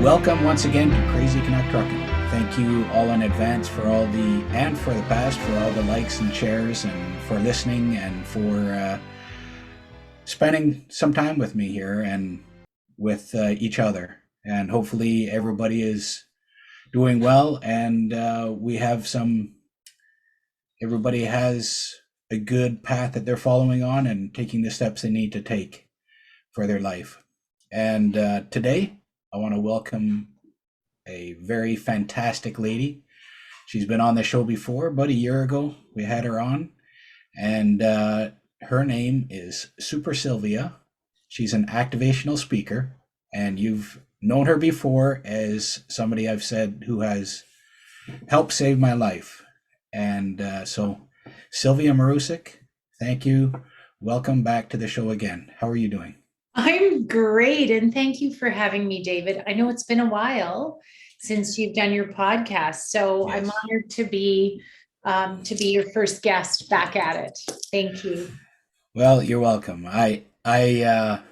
Welcome once again to Crazy Canuck Trucking. Thank you all in advance for all the, and for the past, for all the likes and shares and for listening and for spending some time with me here and with each other. And hopefully everybody is doing well and everybody has a good path that they're following on and taking the steps they need to take for their life. And today, I want to welcome a very fantastic lady. She's been on the show before, about a year ago. We had her on, and her name is Super Sylvia. She's an activational speaker, and you've known her before as somebody I've said who has helped save my life. And so, Sylvia Marusyk, thank you. Welcome back to the show again. How are you doing? I'm great. And thank you for having me, David. I know it's been a while since you've done your podcast. So I'm Yes. honored to be your first guest back at it. Thank you. Well, you're welcome. I had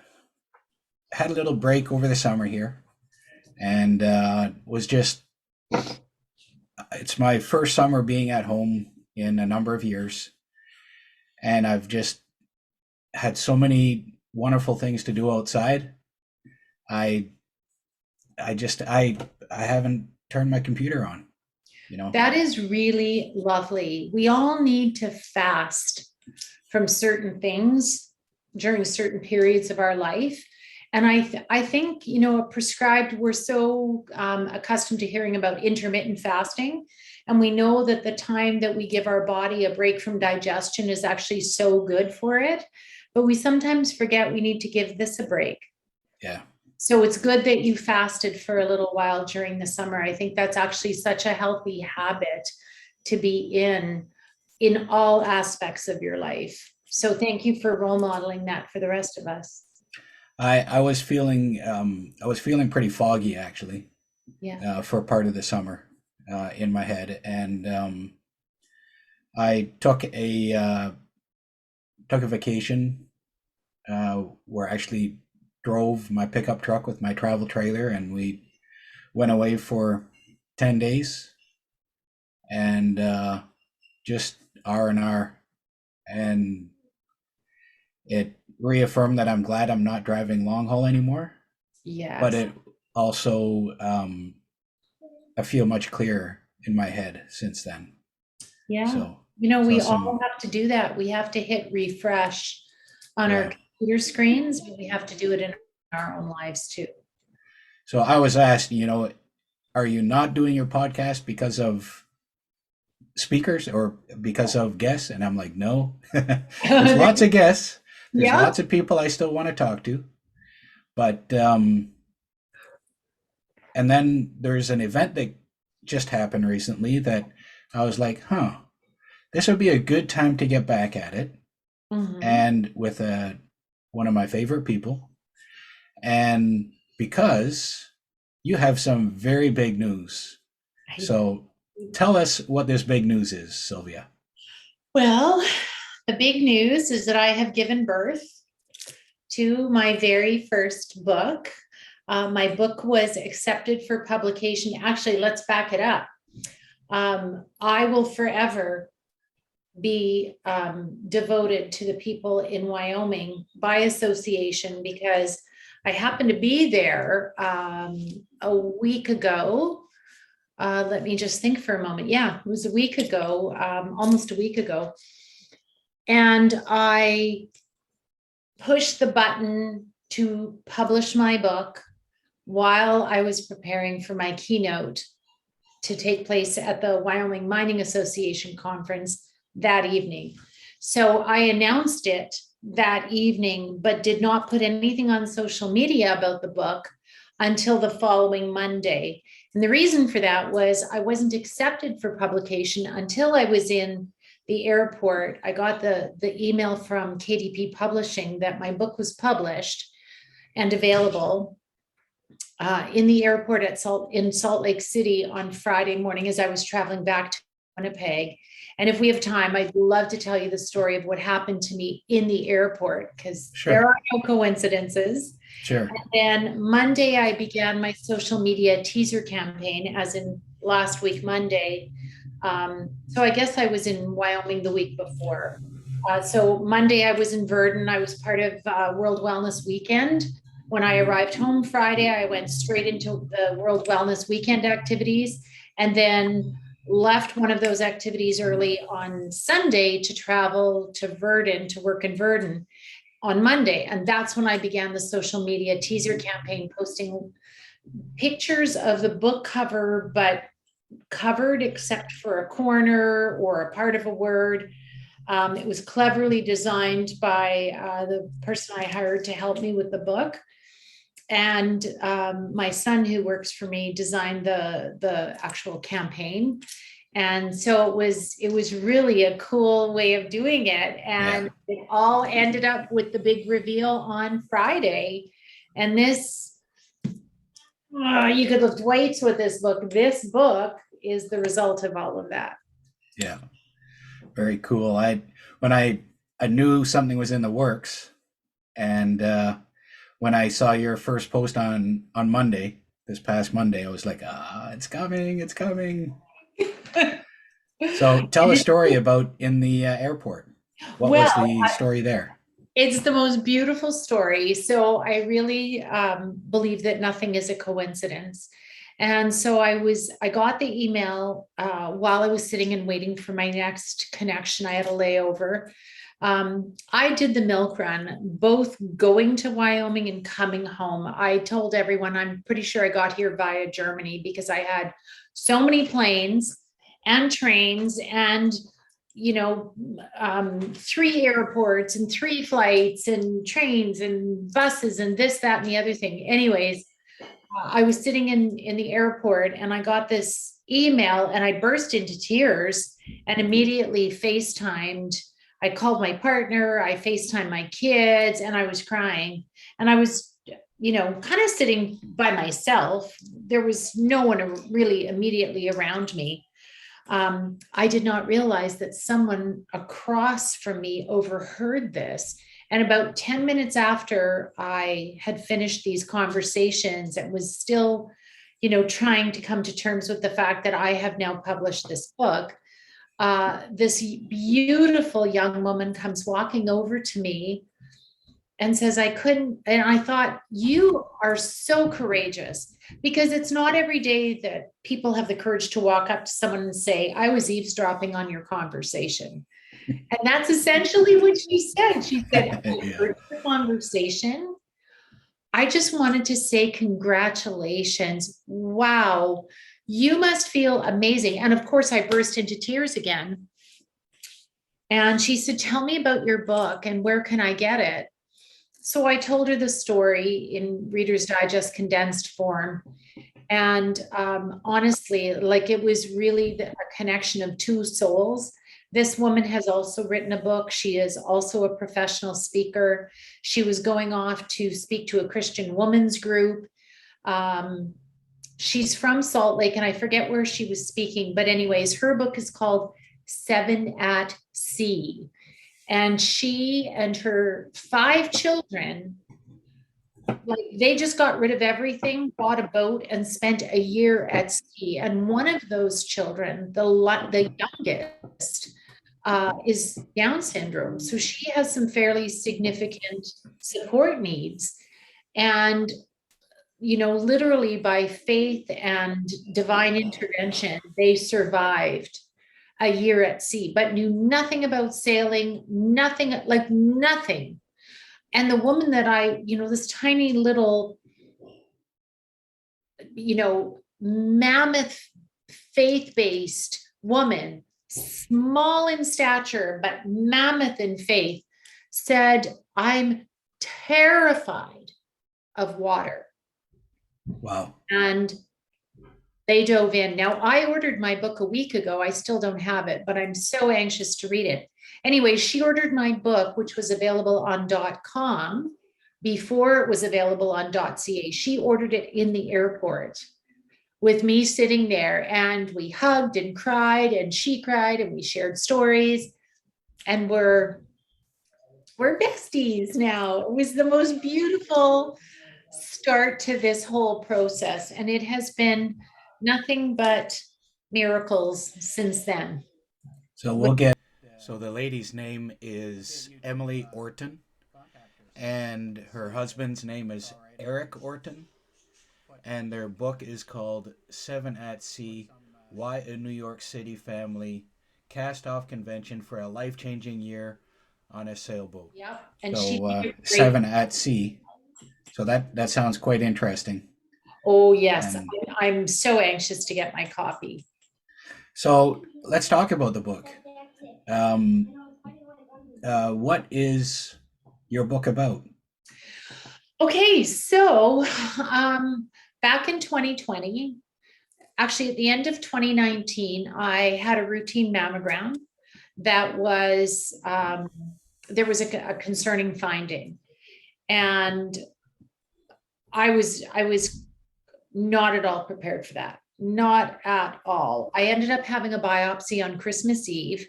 a little break over the summer here, and was just it's my first summer being at home in a number of years, and I've just had so many wonderful things to do outside. I I haven't turned my computer on, you know. That is really lovely. We all need to fast from certain things during certain periods of our life. And I think, a prescribed, we're so accustomed to hearing about intermittent fasting. And we know that the time that we give our body a break from digestion is actually so good for it. But we sometimes forget we need to give this a break. Yeah. So it's good that you fasted for a little while during the summer. I think that's actually such a healthy habit to be in all aspects of your life. So thank you for role modeling that for the rest of us. I was feeling pretty foggy actually Yeah. for part of the summer in my head, and I took a vacation where I actually drove my pickup truck with my travel trailer, and we went away for 10 days and just R&R, and it reaffirmed that I'm glad I'm not driving long haul anymore, but Yes. it also I feel much clearer in my head since then. Yeah. So We all some have to do that. We have to hit refresh on our yeah. computer screens, but we have to do it in our own lives too. So I was asked, are you not doing your podcast because of speakers or because of guests? And I'm like, no. There's lots of guests. There's Yeah. lots of people I still want to talk to. But and then there's an event that just happened recently that I was like, huh, this would be a good time to get back at it. Mhm. And with one of my favorite people. And because you have some very big news. I So tell us what this big news is, Sylvia. Well, the big news is that I have given birth to my very first book. My book was accepted for publication. Actually, let's back it up. I will forever be devoted to the people in Wyoming by association because I happened to be there a week ago. Let me just think for a moment. Yeah, it was a week ago, almost a week ago. And I pushed the button to publish my book while I was preparing for my keynote to take place at the Wyoming Mining Association conference that evening. So I announced it that evening, but did not put anything on social media about the book until the following Monday. And the reason for that was I wasn't accepted for publication until I was in the airport. I got the email from KDP Publishing that my book was published and available in the airport in Salt Lake City on Friday morning as I was traveling back Winnipeg. And if we have time, I'd love to tell you the story of what happened to me in the airport, because there Sure. are no coincidences. Sure. And then Monday, I began my social media teaser campaign, as in last week, Monday. So I guess I was in Wyoming the week before. So Monday, I was in Verdun. I was part of World Wellness Weekend. When I arrived home Friday, I went straight into the World Wellness Weekend activities, and then left one of those activities early on Sunday to travel to Verdun to work in Verdun on Monday. And that's when I began the social media teaser campaign, posting pictures of the book cover, but covered except for a corner or a part of a word. It was cleverly designed by the person I hired to help me with the book. And my son, who works for me, designed the actual campaign. And so it was really a cool way of doing it. And it all ended up with the big reveal on Friday. And this, you could lift weights with this book. This book is the result of all of that. Yeah. Very cool. When I knew something was in the works, and when I saw your first post on Monday, this past Monday, I was like, it's coming, it's coming. So tell a story about in the airport. What was Well, the story there? it's the most beautiful story. So I really believe that nothing is a coincidence. And so I got the email while I was sitting and waiting for my next connection. I had a layover. I did the milk run, both going to Wyoming and coming home. I told everyone, I'm pretty sure I got here via Germany, because I had so many planes and trains and 3 airports and 3 flights and trains and buses and this, that, and the other thing. Anyways, I was sitting in the airport and I got this email and I burst into tears and immediately FaceTimed. I called my partner, I FaceTimed my kids, and I was crying. And I was, kind of sitting by myself. There was no one really immediately around me. I did not realize that someone across from me overheard this. And about 10 minutes after I had finished these conversations and was still, trying to come to terms with the fact that I have now published this book, this beautiful young woman comes walking over to me and says, I couldn't. And I thought, you are so courageous, because it's not every day that people have the courage to walk up to someone and say, I was eavesdropping on your conversation. And that's essentially what she said. She said, I Yeah. heard the conversation. I just wanted to say congratulations. Wow, you must feel amazing. And of course, I burst into tears again. And she said, tell me about your book and where can I get it? So I told her the story in Reader's Digest condensed form. And honestly, like, it was really a connection of 2 souls. This woman has also written a book. She is also a professional speaker. She was going off to speak to a Christian women's group. She's from Salt Lake, and I forget where she was speaking. But anyways, her book is called 7 at Sea. And she and her 5 children, like, they just got rid of everything, bought a boat, and spent a year at sea. And one of those children, the youngest, is Down syndrome. So she has some fairly significant support needs. And, literally by faith and divine intervention, they survived a year at sea, but knew nothing about sailing, nothing, like nothing. And the woman that this tiny little, mammoth faith-based woman, small in stature, but mammoth in faith, said, I'm terrified of water. Wow. And they dove in. Now, I ordered my book a week ago. I still don't have it, but I'm so anxious to read it. Anyway, she ordered my book, which was available on .com before it was available on .ca. She ordered it in the airport. with me sitting there, and we hugged and cried, and she cried, and we shared stories, and we're besties now. It was the most beautiful start to this whole process, and it has been nothing but miracles since then. So we'll get. So the lady's name is Emily Orton, and her husband's name is Eric Orton, and their book is called Seven at Sea: Why a New York City Family Cast Off Convention for a Life-Changing Year on a Sailboat. Yep. And she So did a great. Seven at Sea. So that sounds quite interesting. Oh, yes. And I'm so anxious to get my copy. so let's talk about the book. Um, what is your book about? Okay, so back in 2020, actually at the end of 2019, I had a routine mammogram that was, there was a concerning finding. And I was not at all prepared for that. Not at all. I ended up having a biopsy on Christmas Eve.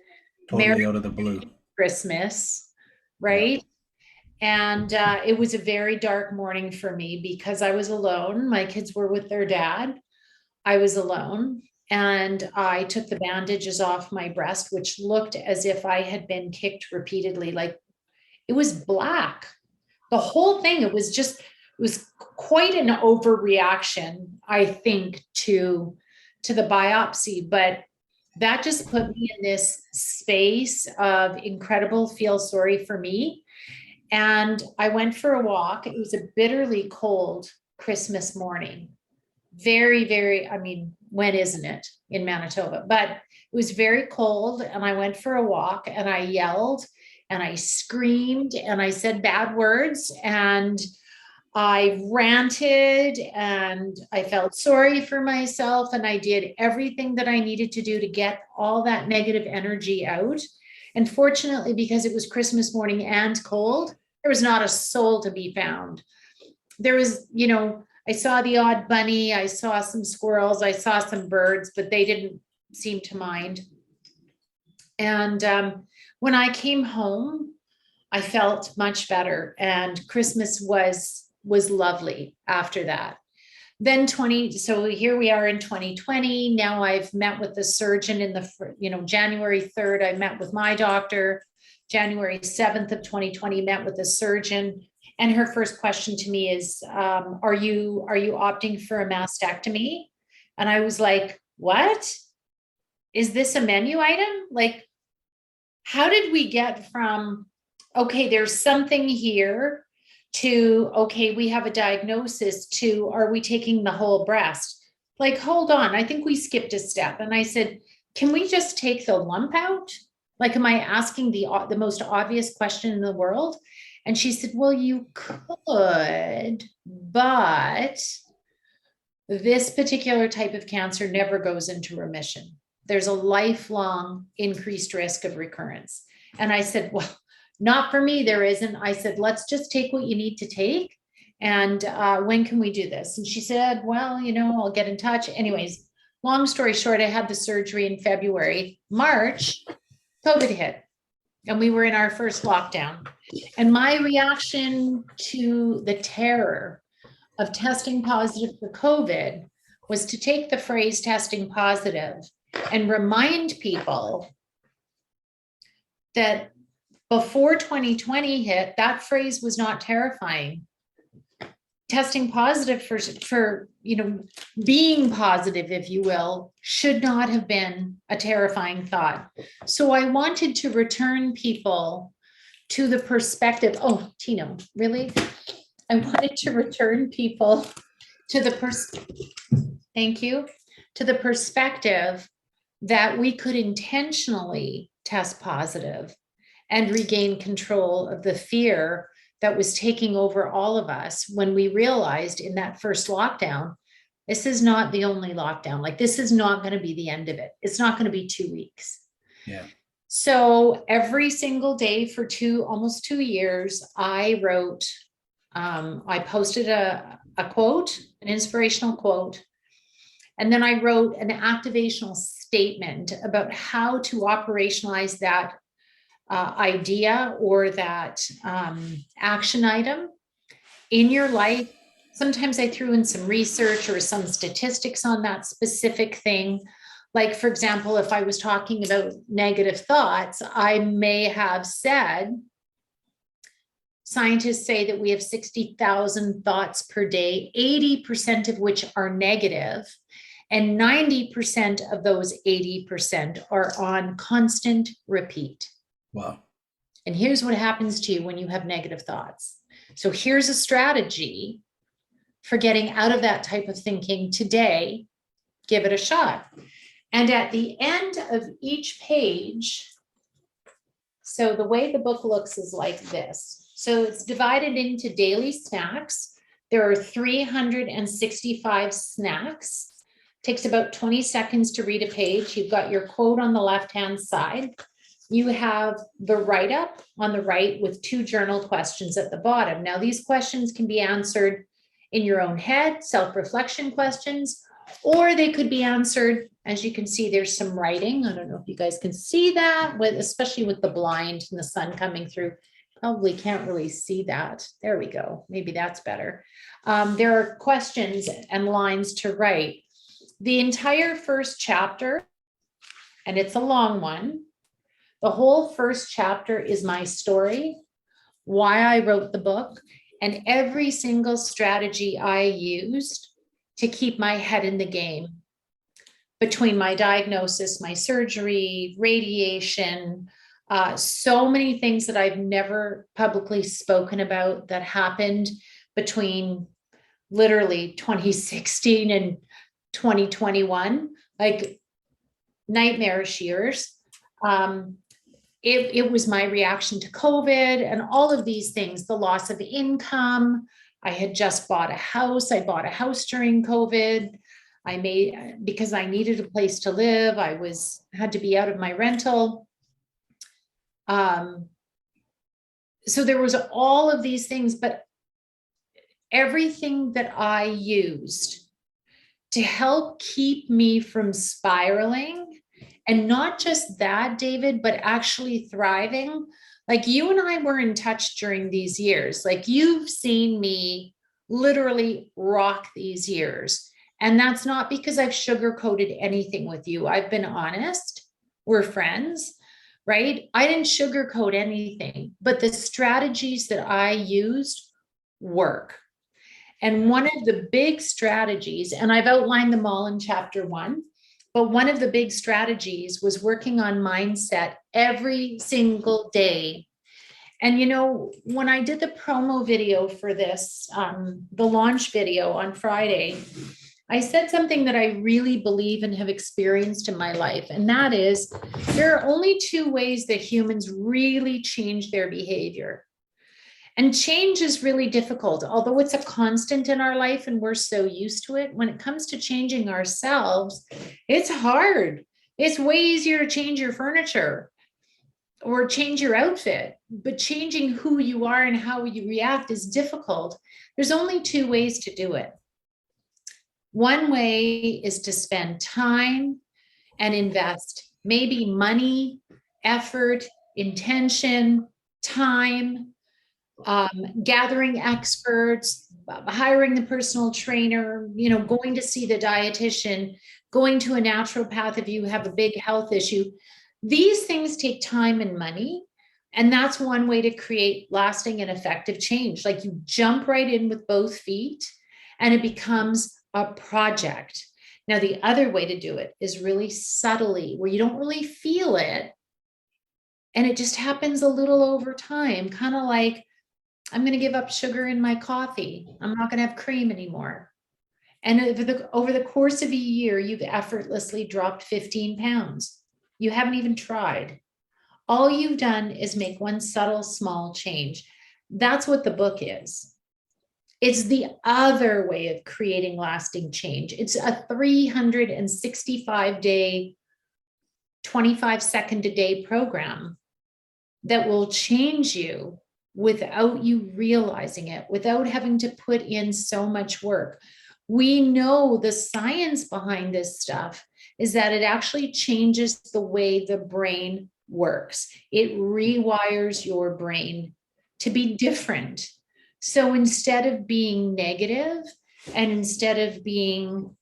Merry Totally out of the blue. Christmas, Yeah. right? And it was a very dark morning for me because I was alone. My kids were with their dad. I was alone. And I took the bandages off my breast, which looked as if I had been kicked repeatedly. Like it was black. The whole thing, it was quite an overreaction, I think, to the biopsy. But that just put me in this space of incredible feel sorry for me. And I went for a walk. It was a bitterly cold Christmas morning. Very, very, I mean, when isn't it in Manitoba? But it was very cold. And I went for a walk and I yelled and I screamed and I said bad words and I ranted and I felt sorry for myself. And I did everything that I needed to do to get all that negative energy out. And fortunately, because it was Christmas morning and cold, there was not a soul to be found. There was, I saw the odd bunny, I saw some squirrels, I saw some birds, but they didn't seem to mind. And when I came home, I felt much better, and Christmas was lovely after that. Then so here we are in 2020. Now I've met with the surgeon in January 3rd, I met with my doctor. January 7th of 2020, met with a surgeon. And her first question to me is, are you opting for a mastectomy? And I was like, what? Is this a menu item? Like, how did we get from, okay, there's something here, to, okay, we have a diagnosis, to, are we taking the whole breast? Like, hold on, I think we skipped a step. And I said, can we just take the lump out? Like, am I asking the most obvious question in the world? And she said, well, you could, but this particular type of cancer never goes into remission. There's a lifelong increased risk of recurrence. And I said, well, not for me, there isn't. I said, let's just take what you need to take. And when can we do this? And she said, well, I'll get in touch. Anyways, long story short, I had the surgery in February. March, COVID hit, and we were in our first lockdown. And my reaction to the terror of testing positive for COVID was to take the phrase testing positive and remind people that before 2020 hit, that phrase was not terrifying. Testing positive for being positive, if you will, should not have been a terrifying thought. So I wanted to return people to the perspective. Oh, Tino, really? I wanted to return people to thank you, to the perspective that we could intentionally test positive and regain control of the fear that was taking over all of us when we realized in that first lockdown, this is not the only lockdown. Like, this is not going to be the end of it. It's not going to be 2 weeks. Yeah. So every single day for almost 2 years, I wrote, I posted a quote, an inspirational quote, And then I wrote an activational statement about how to operationalize that idea or that action item in your life. Sometimes I threw in some research or some statistics on that specific thing. Like, for example, if I was talking about negative thoughts, I may have said, scientists say that we have 60,000 thoughts per day, 80% of which are negative, and 90% of those 80% are on constant repeat. Wow. And here's what happens to you when you have negative thoughts. So here's a strategy for getting out of that type of thinking today. Give it a shot. And at the end of each page, so the way the book looks is like this. So it's divided into daily snacks. There are 365 snacks. Takes about 20 seconds to read a page. You've got your quote on the left-hand side. You have the write-up on the right with 2 journal questions at the bottom. Now, these questions can be answered in your own head, self-reflection questions, or they could be answered, as you can see, there's some writing. I don't know if you guys can see that, especially with the blind and the sun coming through. Probably can't really see that. There we go. Maybe that's better. There are questions and lines to write. The entire first chapter, and it's a long one, the whole first chapter is my story, why I wrote the book, and every single strategy I used to keep my head in the game between my diagnosis, my surgery, radiation, so many things that I've never publicly spoken about that happened between literally 2016 and 2021, like nightmarish years. It was my reaction to COVID and all of these things, the loss of income. I had just bought a house. I bought a house during COVID. Because I needed a place to live, had to be out of my rental. So there was all of these things, but everything that I used to help keep me from spiraling. And not just that, David, but actually thriving. Like, you and I were in touch during these years. Like, you've seen me literally rock these years. And that's not because I've sugarcoated anything with you. I've been honest. We're friends, right? I didn't sugarcoat anything, but the strategies that I used work. And one of the big strategies, and I've outlined them all in chapter 1, but one of the big strategies was working on mindset every single day. And, you know, when I did the promo video for this, the launch video on Friday, I said something that I really believe and have experienced in my life. And that is, there are only 2 ways that humans really change their behavior. And change is really difficult, although it's a constant in our life and we're so used to it. When it comes to changing ourselves, it's hard. It's way easier to change your furniture or change your outfit, but changing who you are and how you react is difficult. There's only 2 ways to do it. One way is to spend time and invest, maybe money, effort, intention, time, gathering experts, hiring the personal trainer, you know, going to see the dietitian, going to a naturopath if you have a big health issue. These things take time and money. And that's one way to create lasting and effective change. Like, you jump right in with both feet and it becomes a project. Now, the other way to do it is really subtly, where you don't really feel it. And it just happens a little over time, kind of like, I'm going to give up sugar in my coffee. I'm not going to have cream anymore. And over the course of a year, you've effortlessly dropped 15 pounds. You haven't even tried. All you've done is make one subtle, small change. That's what the book is. It's the other way of creating lasting change. It's a 365-day, 25-second a day program that will change you without you realizing it, without having to put in so much work. We know the science behind this stuff is that it actually changes the way the brain works. It rewires your brain to be different. So instead of being negative, and instead of being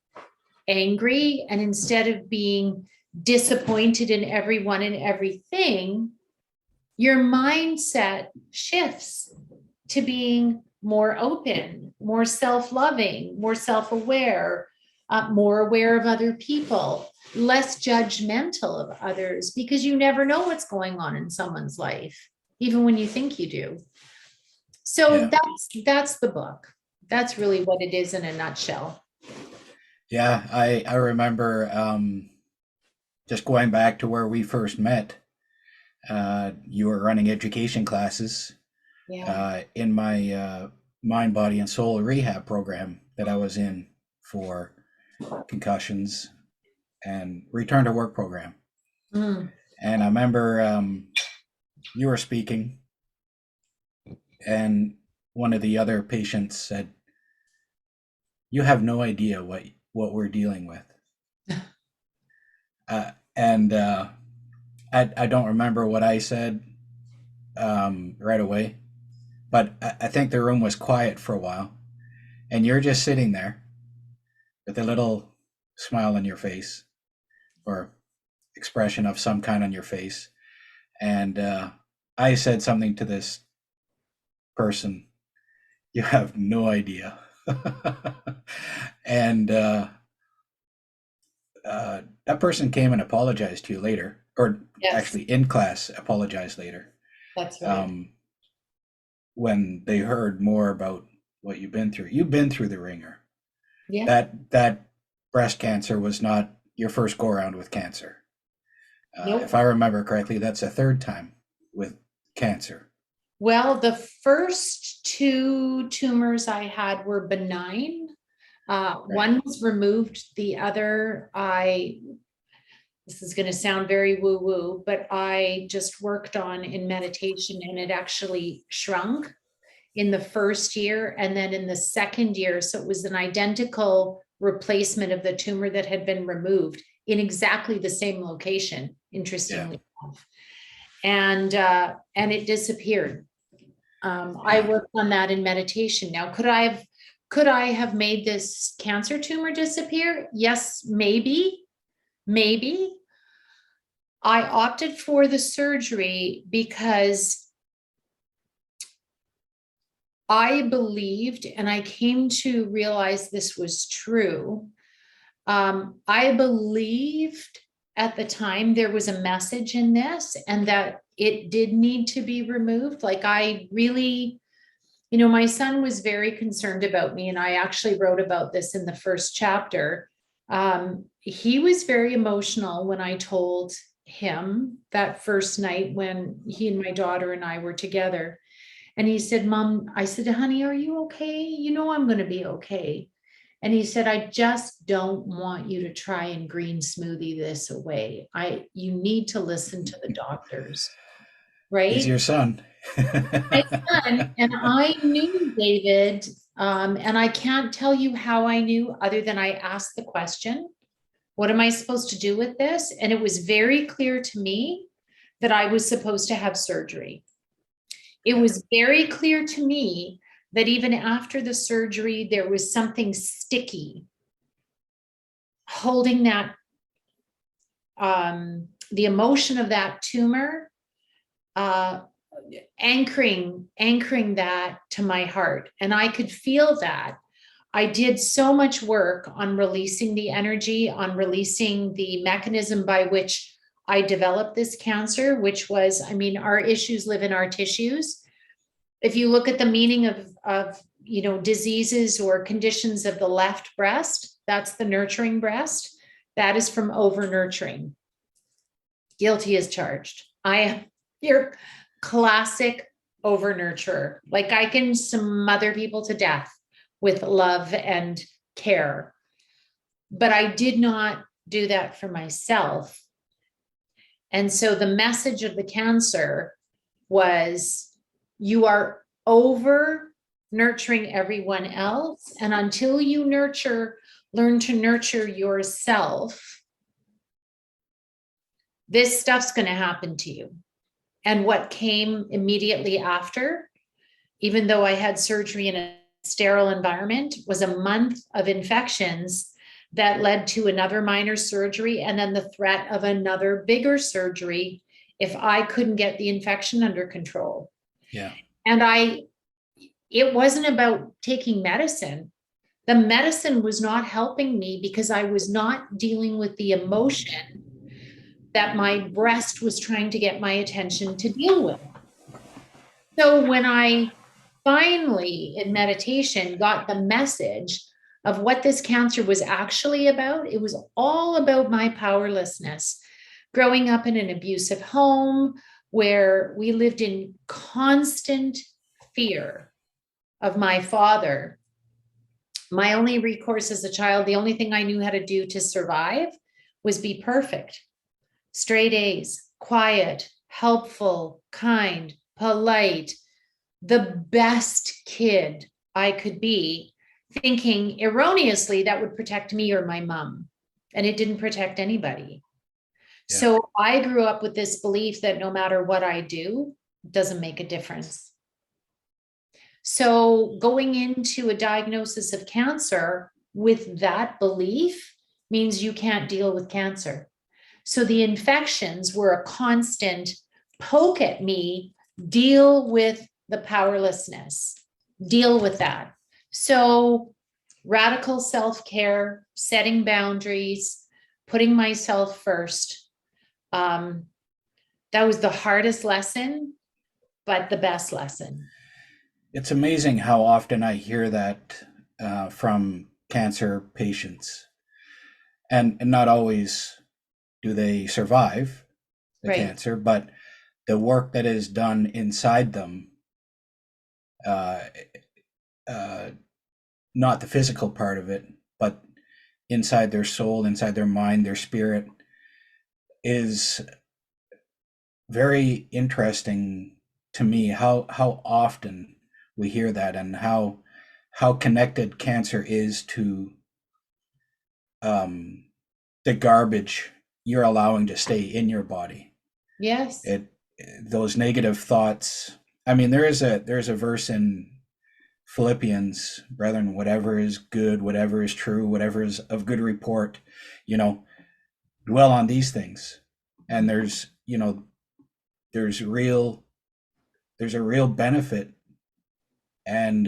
angry, and instead of being disappointed in everyone and everything, your mindset shifts to being more open, more self-loving, more self-aware, more aware of other people, less judgmental of others, because you never know what's going on in someone's life, even when you think you do. So Yeah. that's the book. That's really what it is in a nutshell. Yeah, I remember just going back to where we first met. You were running education classes Yeah. in my mind, body, and soul rehab program that I was in for concussions and return to work program. Mm. And I remember you were speaking, and one of the other patients said, "You have no idea what we're dealing with." And I don't remember what I said right away, but I think the room was quiet for a while, and you're just sitting there with a little smile on your face or expression of some kind on your face. And I said something to this person, "You have no idea." And that person came and apologized to you later, or Yes, actually in class apologized later, that's right. um, when they heard more about what you've been through. You've been through the ringer. Yeah. That breast cancer was not your first go around with cancer. If Nope. I remember correctly, that's a third time with cancer. Well, the first two tumors I had were benign. Right. One was removed, the other, this is going to sound very woo woo, but I just worked on in meditation and it actually shrunk in the first year. And then in the second year, so it was an identical replacement of the tumor that had been removed in exactly the same location, Yeah. interestingly enough. And it disappeared. I Yeah. worked on that in meditation. Now, could I have made this cancer tumor disappear? Yes, maybe, maybe. I opted for the surgery because I believed, and I came to realize this was true. I believed at the time there was a message in this and that it did need to be removed. Like I really, my son was very concerned about me, and I actually wrote about this in the first chapter. He was very emotional when I told him that first night when he and my daughter and I were together. And he said, Mom, I said, honey, are you okay? You know, I'm going to be okay. And he said, I just don't want you to try and green smoothie this away. You need to listen to the doctors, He's right? your son. My son, and I knew David, and I can't tell you how I knew other than I asked the question, what am I supposed to do with this? And it was very clear to me that I was supposed to have surgery. It Yeah. was very clear to me that even after the surgery, there was something sticky holding that, the emotion of that tumor, uh, anchoring that to my heart. And I could feel that. I did so much work on releasing the energy, on releasing the mechanism by which I developed this cancer, which was, I mean, our issues live in our tissues. If you look at the meaning of diseases or conditions of the left breast, that's the nurturing breast. That is from over nurturing. Guilty as charged. I am your classic over nurturer. Like I can smother people to death with love and care, but I did not do that for myself. And so the message of the cancer was, you are over nurturing everyone else. And until you learn to nurture yourself, this stuff's going to happen to you. And what came immediately after, even though I had surgery in a sterile environment, was a month of infections that led to another minor surgery and then the threat of another bigger surgery if I couldn't get the infection under control. Yeah. And it wasn't about taking medicine. The medicine was not helping me because I was not dealing with the emotion that my breast was trying to get my attention to deal with. So when I finally, in meditation, got the message of what this cancer was actually about, it was all about my powerlessness. Growing up in an abusive home where we lived in constant fear of my father, my only recourse as a child, the only thing I knew how to do to survive was be perfect. Straight A's, quiet, helpful, kind, polite, the best kid I could be, thinking erroneously that would protect me or my mom. And it didn't protect anybody. Yeah. So I grew up with this belief that no matter what I do, it doesn't make a difference. So going into a diagnosis of cancer with that belief means you can't deal with cancer. So the infections were a constant poke at me, deal with the powerlessness, deal with that. So radical self-care, setting boundaries, putting myself first. That was the hardest lesson, but the best lesson. It's amazing how often I hear that from cancer patients, and not always do they survive the Right. cancer, but the work that is done inside them, uh, uh, not the physical part of it, but inside their soul, inside their mind, their spirit, is very interesting to me. How often we hear that, and how connected cancer is to um, the garbage you're allowing to stay in your body. Yes. Those negative thoughts. I mean, there's a verse in Philippians, brethren, whatever is good, whatever is true, whatever is of good report, you know, dwell on these things. And there's real there's a real benefit and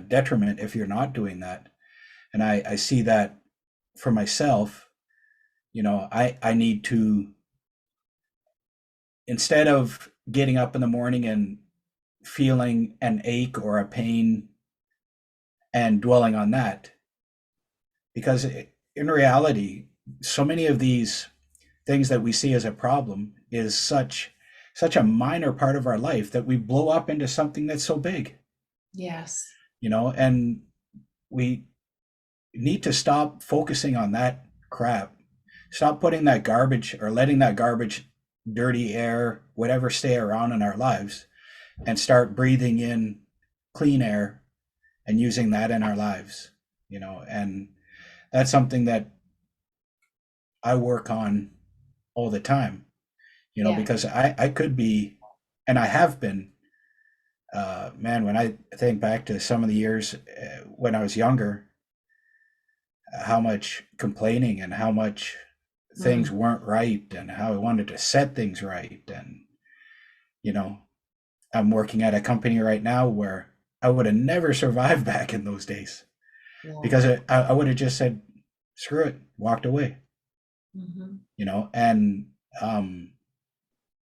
detriment if you're not doing that. And I see that for myself. I need to, instead of getting up in the morning and feeling an ache or a pain and dwelling on that, because in reality, so many of these things that we see as a problem is such a minor part of our life that we blow up into something that's so big. Yes. And we need to stop focusing on that crap. Stop putting that garbage, or letting that garbage, dirty air, whatever, stay around in our lives, and start breathing in clean air and using that in our lives. And that's something that I work on all the time, Yeah. because I could be, and I have been, man, when I think back to some of the years when I was younger, how much complaining and how much things weren't right, and how I wanted to set things right. And, I'm working at a company right now where I would have never survived back in those days, Yeah. because I would have just said, screw it, walked away, and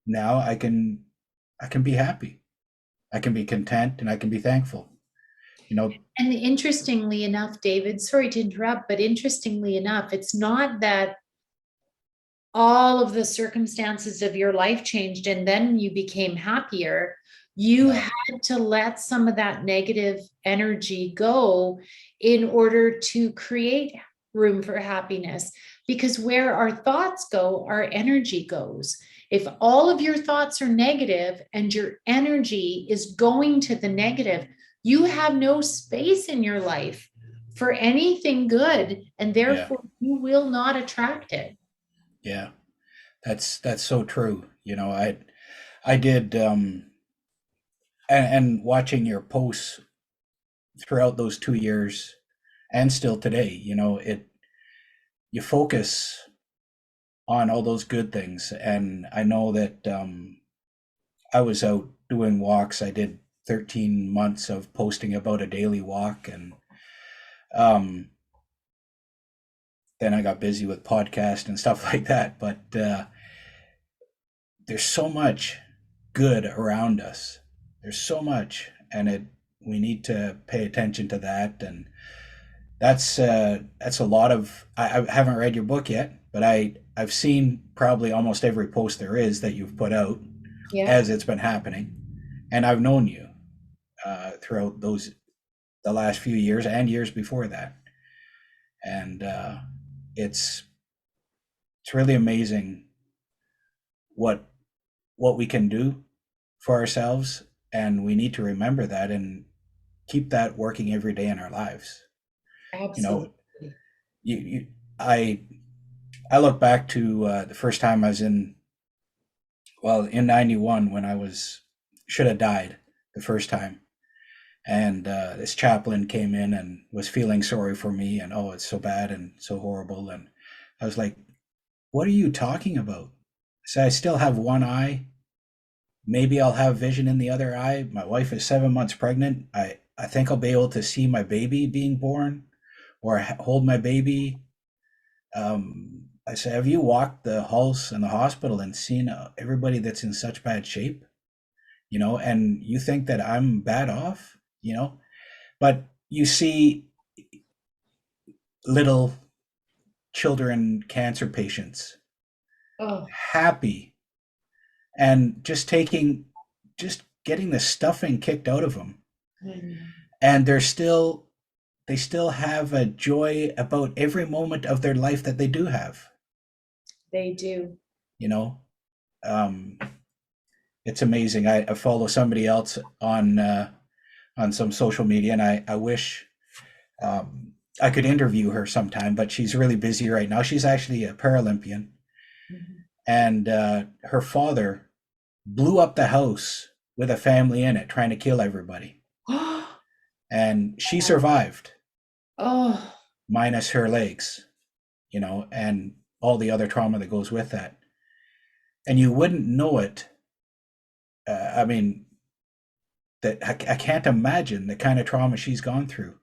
now I can be happy. I can be content, and I can be thankful. And interestingly enough, David, sorry to interrupt, but interestingly enough, it's not that all of the circumstances of your life changed and then you became happier. You had to let some of that negative energy go in order to create room for happiness, because where our thoughts go, our energy goes. If all of your thoughts are negative and your energy is going to the negative, you have no space in your life for anything good, and Yeah. therefore you will not attract it. Yeah. That's so true. I did and watching your posts throughout those 2 years and still today, you focus on all those good things. And I know that I was out doing walks. I did 13 months of posting about a daily walk, and um, then I got busy with podcast and stuff like that. But there's so much good around us. There's so much, and we need to pay attention to that. And that's a lot of. I haven't read your book yet, but I've seen probably almost every post there is that you've put out Yeah, as it's been happening, and I've known you throughout the last few years and years before that, and it's it's really amazing what what we can do for ourselves, and we need to remember that and keep that working every day in our lives. You know, absolutely. you I I look back to the first time I was in '91 when I was should have died the first time, and this chaplain came in and was feeling sorry for me, and oh, it's so bad and so horrible, and I was like, what are you talking about? I said, I still have one eye. Maybe I'll have vision in the other eye. My wife is 7 months pregnant. I think I'll be able to see my baby being born or hold my baby. I said, have you walked the halls in the hospital and seen everybody that's in such bad shape? And you think that I'm bad off, but you see little children cancer patients Oh, happy and just getting the stuffing kicked out of them, I know. and they still have a joy about every moment of their life that they do have. They do. you know um it's amazing. I follow somebody else on some social media, and I wish I could interview her sometime, but she's really busy right now. She's actually a Paralympian, Mhm. and her father blew up the house with a family in it, trying to kill everybody, and she survived, Oh, minus her legs, and all the other trauma that goes with that. And you wouldn't know it. I mean, that I can't imagine the kind of trauma she's gone through,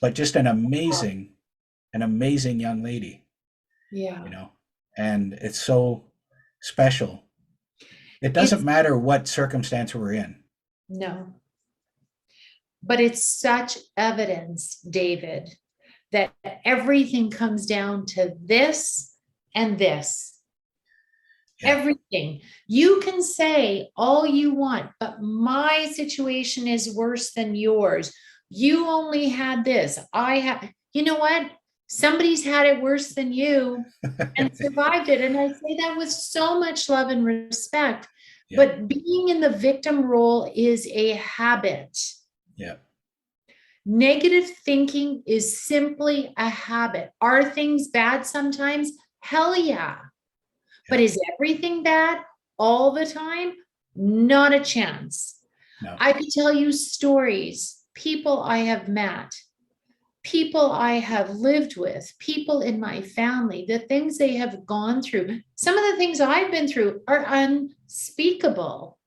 but just an amazing young lady, you yeah. know, and it's so special. It doesn't It's matter what circumstance we're in. no, but it's such evidence, David, that everything comes down to this and this. Yeah, Everything. You can say all you want, but my situation is worse than yours. You only had this. I have, you know what? Somebody's had it worse than you and survived it. And I say that with so much love and respect. yeah, But being in the victim role is a habit. yeah, Negative thinking is simply a habit. Are things bad sometimes? Hell yeah. But yeah. is everything bad all the time? Not a chance. No, I could tell you stories, people I have met, people I have lived with, people in my family, the things they have gone through. Some of the things I've been through are unspeakable.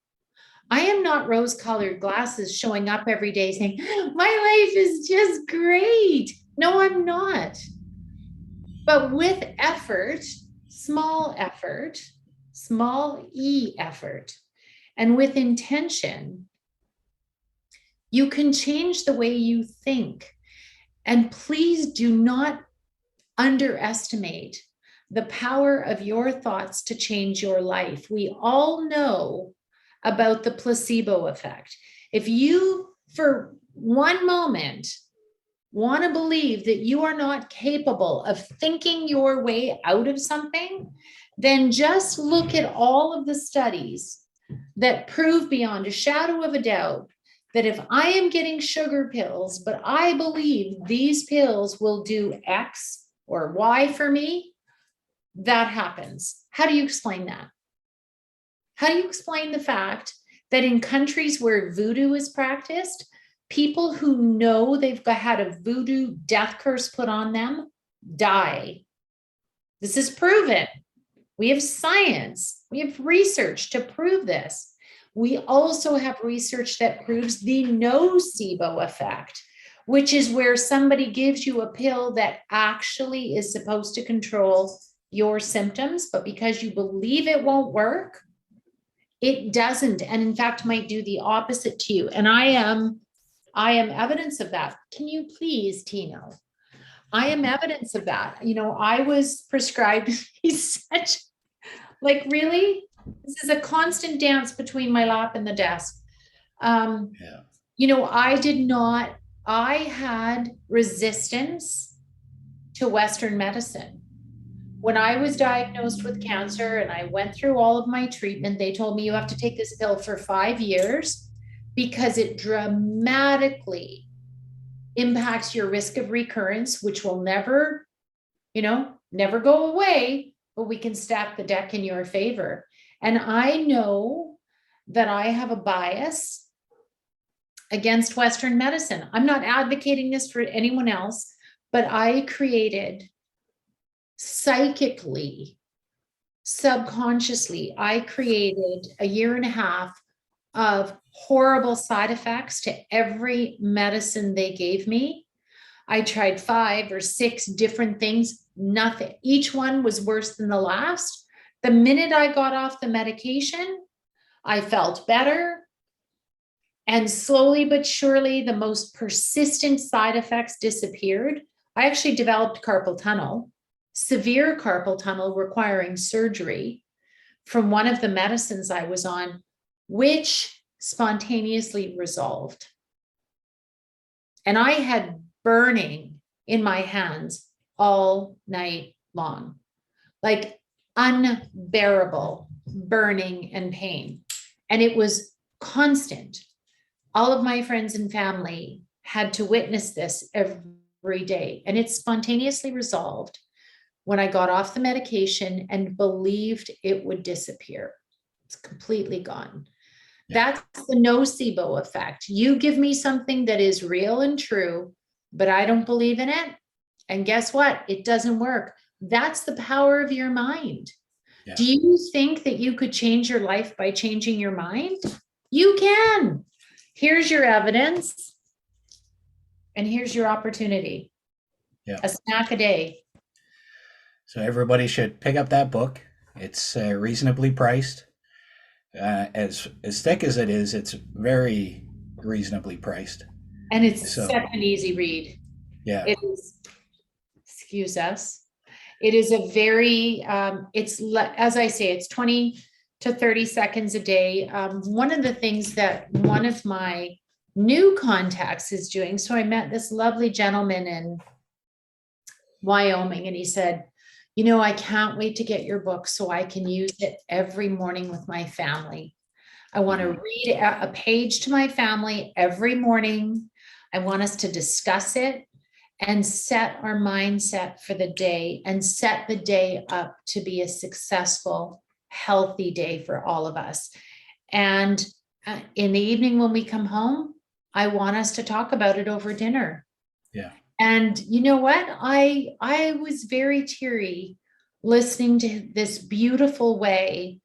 I am not rose colored glasses showing up every day saying, my life is just great. No, I'm not. But with effort, small e effort, and with intention, you can change the way you think. And please do not underestimate the power of your thoughts to change your life. We all know about the placebo effect. If you, for one moment, want to believe that you are not capable of thinking your way out of something, then just look at all of the studies that prove beyond a shadow of a doubt that if I am getting sugar pills, but I believe these pills will do X or Y for me, that happens. How do you explain that? How do you explain the fact that in countries where voodoo is practiced, people who know they've had a voodoo death curse put on them die? This is proven. We have science, we have research to prove this. We also have research that proves the nocebo effect, which is where somebody gives you a pill that actually is supposed to control your symptoms, but because you believe it won't work, it doesn't, and in fact might do the opposite to you. And I am evidence of that. Can you please, Tino? I am evidence of that. You know, I was prescribed, he's such, like, really? This is a constant dance between my lap and the desk. Yeah. You know, I had resistance to Western medicine. When I was diagnosed with cancer and I went through all of my treatment, they told me you have to take this pill for 5 years because it dramatically impacts your risk of recurrence, which will never, never go away, but we can stack the deck in your favor. And I know that I have a bias against Western medicine. I'm not advocating this for anyone else, but I created psychically, subconsciously, I created a year and a half of horrible side effects to every medicine they gave me. I tried 5 or 6 different things, nothing. Each one was worse than the last. The minute I got off the medication, I felt better. And slowly but surely, the most persistent side effects disappeared. I actually developed carpal tunnel, severe carpal tunnel requiring surgery from one of the medicines I was on, which spontaneously resolved. And I had burning in my hands all night long, like unbearable burning and pain. And it was constant. All of my friends and family had to witness this every day. And it spontaneously resolved when I got off the medication and believed it would disappear. It's completely gone. Yeah. That's the nocebo effect. You give me something that is real and true, but I don't believe in it. And guess what? It doesn't work. That's the power of your mind. Yeah. Do you think that you could change your life by changing your mind? You can. Here's your evidence. And here's your opportunity. Yeah. A snack a day. So everybody should pick up that book. It's reasonably priced. As thick as it is, it's very reasonably priced. And it's such an easy read. Yeah. It is, excuse us. It is a very, as I say, it's 20 to 30 seconds a day. One of the things that one of my new contacts is doing, so I met this lovely gentleman in Wyoming, and he said, you know, I can't wait to get your book so I can use it every morning with my family. I want to read a page to my family every morning. I want us to discuss it and set our mindset for the day and set the day up to be a successful, healthy day for all of us. And in the evening when we come home, I want us to talk about it over dinner. Yeah. And you know what? I was very teary listening to this beautiful way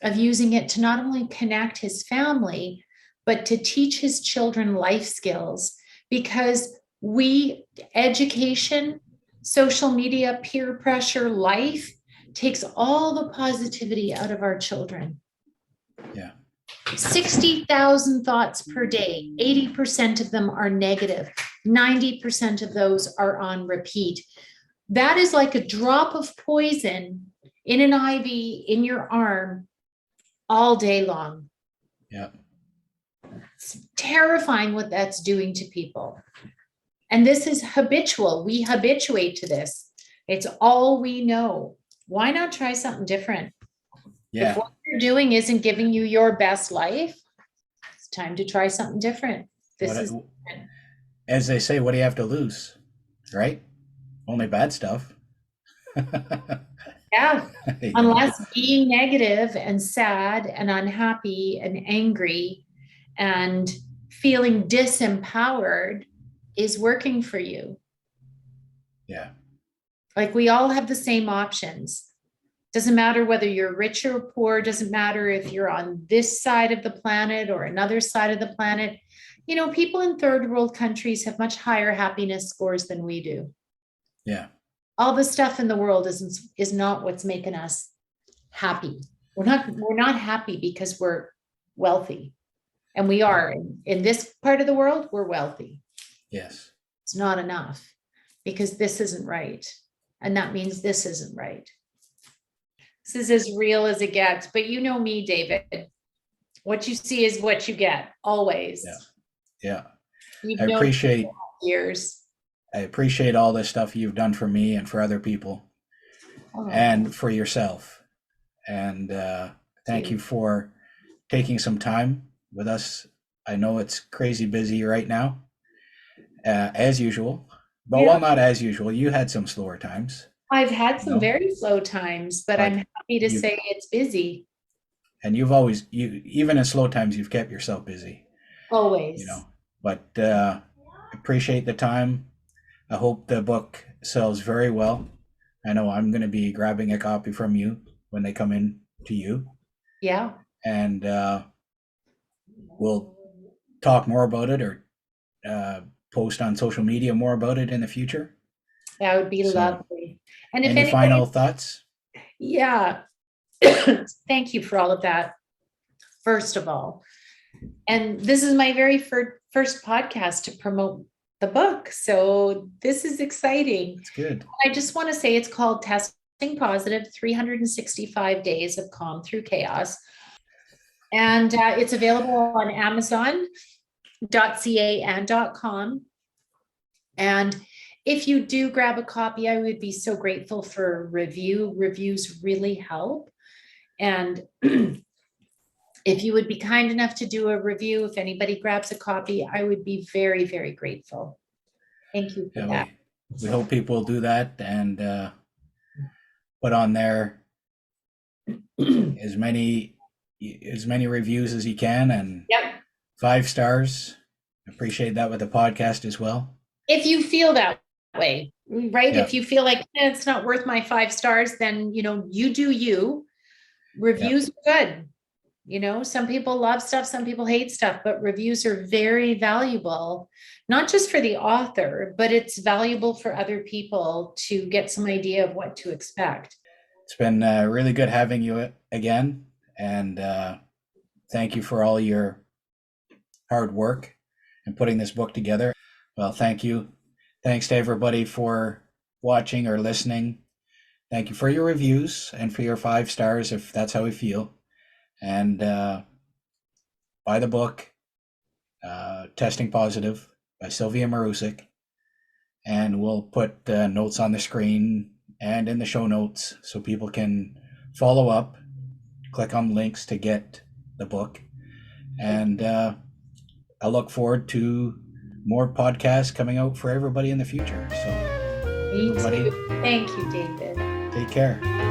of using it to not only connect his family, but to teach his children life skills. Because education, social media, peer pressure, life takes all the positivity out of our children. Yeah. 60,000 thoughts per day, 80% of them are negative. 90% of those are on repeat. That is like a drop of poison in an IV in your arm all day long. Yeah. It's terrifying what that's doing to people. And this is habitual. We habituate to this. It's all we know. Why not try something different? Yeah. If what you're doing isn't giving you your best life, it's time to try something different. This What, is, as they say, what do you have to lose, right? Only bad stuff. yeah, You know? unless being negative and sad and unhappy and angry and feeling disempowered is working for you. Yeah. Like we all have the same options. Doesn't matter whether you're rich or poor, doesn't matter if you're on this side of the planet or another side of the planet. You know, people in third world countries have much higher happiness scores than we do. Yeah. All the stuff in the world is not what's making us happy. We're not happy because we're wealthy. And we are in this part of the world, we're wealthy. Yes. It's not enough because this isn't right. And that means this isn't right. This is as real as it gets. But you know me, David. What you see is what you get, always. Yeah. Yeah. You've I known me appreciate for years. I appreciate all the stuff you've done for me and for other people Oh, and for yourself. And thank you for taking some time with us. I know it's crazy busy right now, as usual. But yeah, well, not as usual. You had some slower times, I've had you some know, very slow times, but I'm but happy to you say it's busy. and you've always you even in slow times you've kept yourself busy, you Always. know. But appreciate the time. I hope the book sells very well. I know I'm going to be grabbing a copy from you when they come in to you, Yeah, and we'll talk more about it or uh, post on social media more about it in the future. that would be So, lovely. And if any anybody, final thoughts? yeah, thank you for all of that, first of all. And this is my very first podcast to promote the book. So this is exciting. It's good. I just want to say it's called Testing Positive 365 Days of Calm Through Chaos. And it's available on Amazon.ca and .com. And if you do grab a copy, I would be so grateful for a review. Reviews really help. And if you would be kind enough to do a review, if anybody grabs a copy, I would be very, very grateful. Thank you for Yeah, that. we hope people will do that and put on there as many reviews as you can and Yep. 5 stars. Appreciate that with the podcast as well. If you feel that way, right? Yeah. If you feel like it's not worth my 5 stars, then you do you. Reviews are good. Some people love stuff, some people hate stuff, but reviews are very valuable, not just for the author, but it's valuable for other people to get some idea of what to expect. It's been really good having you again, and thank you for all your hard work and putting this book together. Well, thank you. Thanks to everybody for watching or listening. Thank you for your reviews and for your 5 stars if that's how we feel. And buy the book, Testing Positive by Sylvia Marusyk. And we'll put notes on the screen and in the show notes so people can follow up, click on links to get the book. And I look forward to more podcasts coming out for everybody in the future. So, Me everybody, too. Thank you, David. take care.